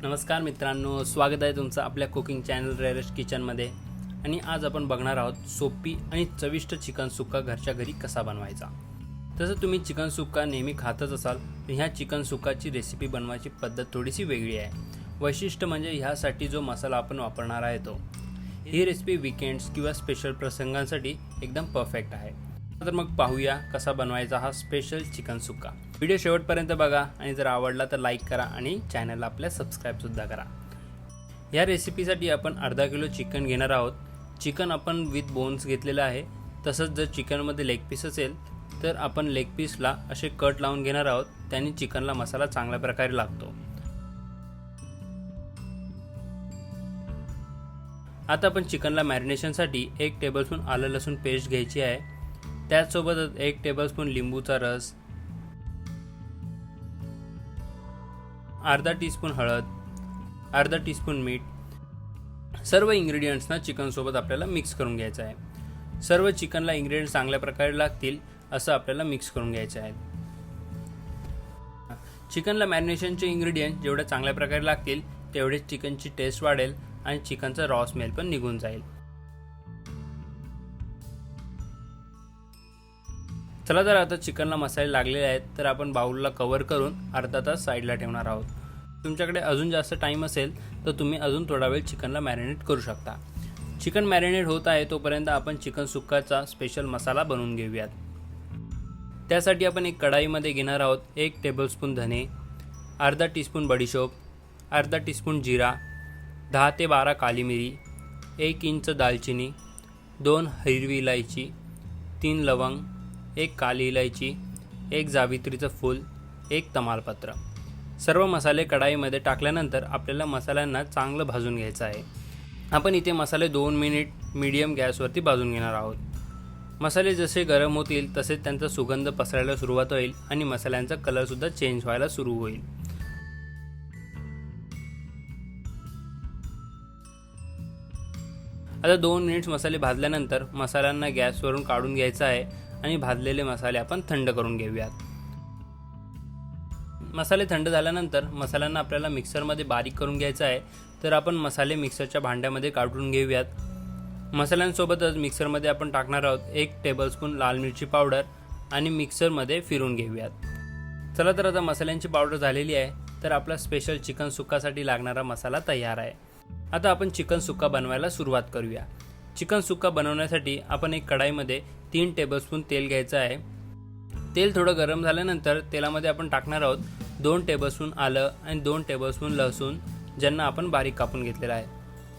नमस्कार मित्रांनो, स्वागत आहे तुमचं आपल्या कुकिंग चॅनल रेरेश किचनमध्ये। आणि आज आपण बघणार आहोत सोपी आणि चविष्ट चिकन सुक्का घरच्या घरी कसा बनवायचा। तसं तुम्ही चिकन सुक्का नेहमी खातच असाल, तर ह्या चिकन सुक्काची रेसिपी बनवायची पद्धत थोडीशी वेगळी आहे। वैशिष्ट्य म्हणजे ह्यासाठी जो मसाला आपण वापरणार आहे तो। ही रेसिपी वीकेंड्स किंवा स्पेशल प्रसंगांसाठी एकदम परफेक्ट आहे। तर मग पाहूया कसा बनवायचा हा स्पेशल चिकन सुक्का। व्हिडिओ शेवटपर्यंत बघा आणि जर आवडला तर लाईक करा आणि चॅनलला आपल्या सबस्क्राईबसुद्धा करा। या रेसिपीसाठी आपण अर्धा किलो चिकन घेणार आहोत। चिकन आपण विथ बोन्स घेतलेलं आहे। तसंच जर चिकनमध्ये लेग पीस असेल तर आपण लेग पीसला असे कट लावून घेणार आहोत, त्याने चिकनला मसाला चांगल्या प्रकारे लागतो। आता आपण चिकनला मॅरिनेशनसाठी 1 टेबलस्पून आलं लसूण पेस्ट घ्यायची आहे। त्याचसोबतच 1 टेबलस्पून लिंबूचा रस, अर्धा टीस्पून हळद, अर्धा टीस्पून मीठ, सर्व इन्ग्रेडियंट्सना चिकनसोबत आपल्याला मिक्स करून घ्यायचं आहे। सर्व चिकनला इन्ग्रेडियंट्स चांगल्या प्रकारे लागतील असं आपल्याला मिक्स करून घ्यायचे आहे। चिकनला मॅरिनेशनचे इन्ग्रेडियंट जेवढे चांगल्या प्रकारे लागतील तेवढेच चिकनची टेस्ट वाढेल आणि चिकनचा रॉ स्मेल पण निघून जाईल। चला, तर आता चिकनला मसाले लागलेले आहेत तर आपण बाउलला कव्हर करून अर्धा तास साईडला ठेवणार आहोत। तुमच्याकडे अजून जास्त टाईम असेल तर तुम्ही अजून थोडा वेळ चिकनला मॅरिनेट करू शकता। चिकन मॅरिनेट होत आहे तोपर्यंत आपण चिकन सुक्काचा स्पेशल मसाला बनवून घेऊयात। त्यासाठी आपण एक कढाईमध्ये घेणार आहोत 1 टेबलस्पून धने, अर्धा टीस्पून बडीशोप, अर्धा टीस्पून जिरा, 10 ते 12 काली मिरी, 1 इंच दालचिनी, 2 हिरवी इलायची, 3 लवंग, 1 काली इलायची, 1 जावित्रीचं फूल, 1 तमालपत्र। सर्व मसाले कढाईमध्ये टाकल्यानंतर आपल्याला मसाल्यांना चांगलं भाजून घ्यायचं आहे। आपण इथे मसाले 2 मिनिट मीडियम गॅसवरती भाजून घेणार आहोत। मसाले जसे गरम होतील तसेच त्यांचा सुगंध पसरायला सुरुवात होईल आणि मसाल्यांचा कलरसुद्धा चेंज व्हायला सुरू होईल। आता 2 मिनिट्स मसाले भाजल्यानंतर मसाल्यांना गॅसवरून काढून घ्यायचं आहे आणि भाजलेले मसाले आपण थंड करून घेऊयात। मसाले थंड झाल्यानंतर मसाल्यांना आपल्याला मिक्सरमध्ये बारीक करून घ्यायचं आहे, तर आपण मसाले मिक्सरच्या भांड्यामध्ये काढून घेऊयात। मसाल्यांसोबतच मिक्सरमध्ये आपण टाकणार आहोत 1 टेबलस्पून लाल मिरची पावडर आणि मिक्सरमध्ये फिरून घेऊयात। चला, तर आता मसाल्यांची पावडर झालेली आहे तर आपला स्पेशल चिकन सुक्कासाठी लागणारा मसाला तयार आहे। आता आपण चिकन सुक्का बनवायला सुरुवात करूया। चिकन सुक्का बनवण्यासाठी आपण एक कढाईमध्ये 3 टेबलस्पून तेल घ्यायचं आहे। तेल थोडं गरम झाल्यानंतर तेलामध्ये आपण टाकणार आहोत 2 टेबलस्पून आलं आणि 2 टेबलस्पून लसूण, ज्यांना आपण बारीक कापून घेतलेला आहे।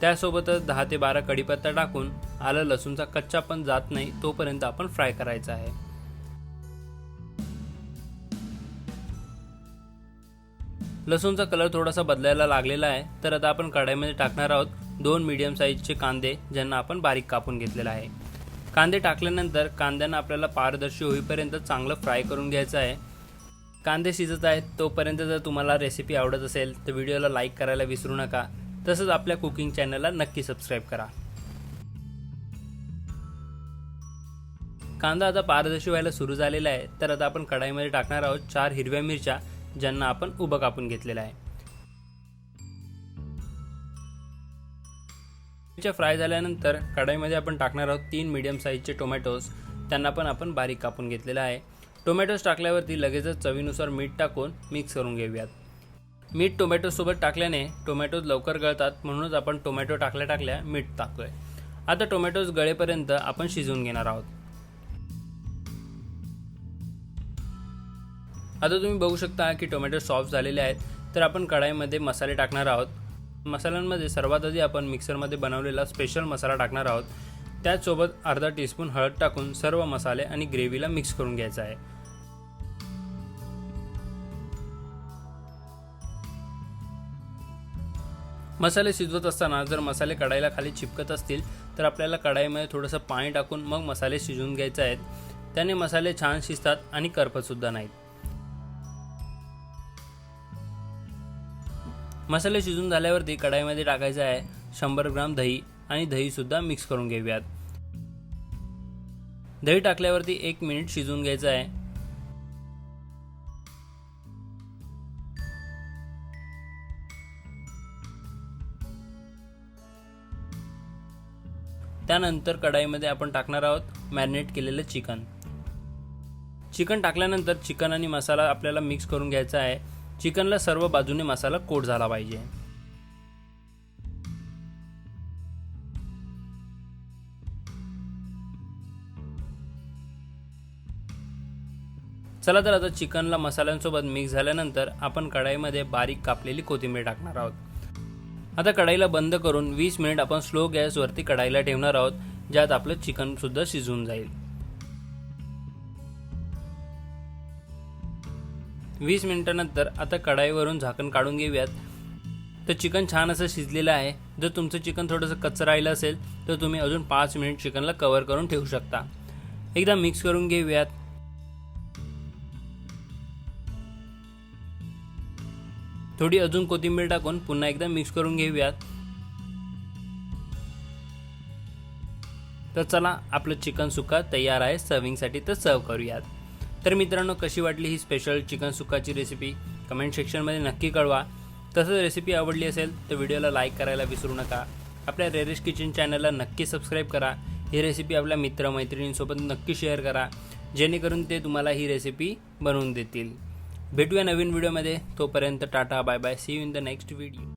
त्यासोबतच 10 ते 12 कढीपत्ता टाकून आलं लसूणचा कच्चा पण जात नाही तोपर्यंत आपण फ्राय करायचं आहे। लसूणचा कलर थोडासा बदलायला लागलेला आहे तर आता आपण कढाईमध्ये टाकणार आहोत 2 मीडियम साईजचे कांदे, ज्यांना आपण बारीक कापून घेतलेला आहे। कांदे टाकल्यानंतर कांद्यांना आपल्याला पारदर्शी होईपर्यंत चांगलं फ्राय करून घ्यायचं आहे। कांदे शिजत आहेत तोपर्यंत जर तुम्हाला रेसिपी आवडत असेल तर व्हिडिओला लाईक करायला विसरू नका। तसंच आपल्या कुकिंग चॅनलला नक्की सबस्क्राईब करा। कांदा आता पारदर्शी व्हायला सुरू झालेला आहे तर आता आपण कढाईमध्ये टाकणार आहोत 4 हिरव्या मिरच्या, ज्यांना आपण उभं कापून घेतलेलं आहे। मिरच्या फ्राय झाल्यानंतर कढाईमध्ये आपण टाकणार आहोत 3 मीडियम साईजचे टोमॅटोज, त्यांना पण आपण बारीक कापून घेतलेलं आहे। टोमॅटोज टाकल्यावरती लगेचच चवीनुसार मीठ टाकून मिक्स करून घेऊयात। मीठ टोमॅटोसोबत टाकल्याने टोमॅटोज लवकर गळतात, म्हणूनच आपण टोमॅटो टाकल्या मीठ टाकतोय। आता टोमॅटोज गळेपर्यंत आपण शिजवून घेणार आहोत। आता तुम्ही बघू शकता की टोमॅटो सॉफ्ट झालेले आहेत तर आपण कढाईमध्ये मसाले टाकणार आहोत। मसाल्यांमध्ये सर्वात आधी आपण मिक्सरमध्ये बनवलेला स्पेशल मसाला टाकणार आहोत। त्याचसोबत अर्धा टीस्पून हळद टाकून सर्व मसाले आणि ग्रेव्हीला मिक्स करून घ्यायचं आहे। मसाले शिजवत असताना जर मसाले कढाईला खाली चिपकत असतील तर आपल्याला कढाईमध्ये थोडंसं पाणी टाकून मग मसाले शिजवून घ्यायचे आहेत, त्याने मसाले छान शिजतात आणि करपतसुद्धा नाहीत। मसाले शिजून झाल्यावरती कढाईमध्ये टाकायचं आहे 100 ग्राम दही आणि दहीसुद्धा मिक्स करून घेऊयात। दही टाकल्यावरती 1 मिनिट शिजवून घ्यायचं आहे। त्यानंतर कढाईमध्ये आपण टाकणार आहोत मॅरिनेट केलेलं चिकन. चिकन टाकल्यानंतर चिकन आणि मसाला आपल्याला मिक्स करून घ्यायचा आहे. चिकनला सर्व बाजूने मसाला कोट झाला पाहिजे. चला तर आता चिकनला मसाल्यांसोबत मिक्स झाल्यानंतर आपण कढाईमध्ये बारीक कापलेली कोथिंबीर टाकणार आहोत. आता कढाईला बंद करून 20 मिनिट आपण स्लो गॅसवरती कढाईला ठेवणार आहोत, ज्यात आपलं चिकन सुद्धा शिजून जाईल. 20 मिनिटांनंतर आता कढाईवरून झाकण काढून घेऊयात. तर चिकन छान असं शिजलेलं आहे. जर तुमचं चिकन थोडंसं कच्चं राहिलं असेल तर तुम्ही अजून 5 मिनिट चिकनला कव्हर करून ठेवू शकता. एकदा मिक्स करून घेऊयात. थोडी अजून कोथिंबीर टाकून पुन्हा एकदा मिक्स करून घेऊयात. तर चला, आपलं चिकन सुक्का तयार आहे सर्विंगसाठी. तर सर्व करूयात. तर मित्रांनो, कशी वाटली ही स्पेशल चिकन सुक्काची रेसिपी कमेंट सेक्शनमध्ये नक्की कळवा. तसंच रेसिपी आवडली असेल तर व्हिडिओला लाईक करायला विसरू नका. आपल्या रेरेश किचन चॅनलला नक्की सबस्क्राईब करा. ही रेसिपी आपल्या मित्रमैत्रिणींसोबत नक्की शेअर करा, जेणेकरून ते तुम्हाला ही रेसिपी बनवून देतील. भेटूया नवीन व्हिडिओमध्ये. तोपर्यंत tata, bye bye. See you in the next video.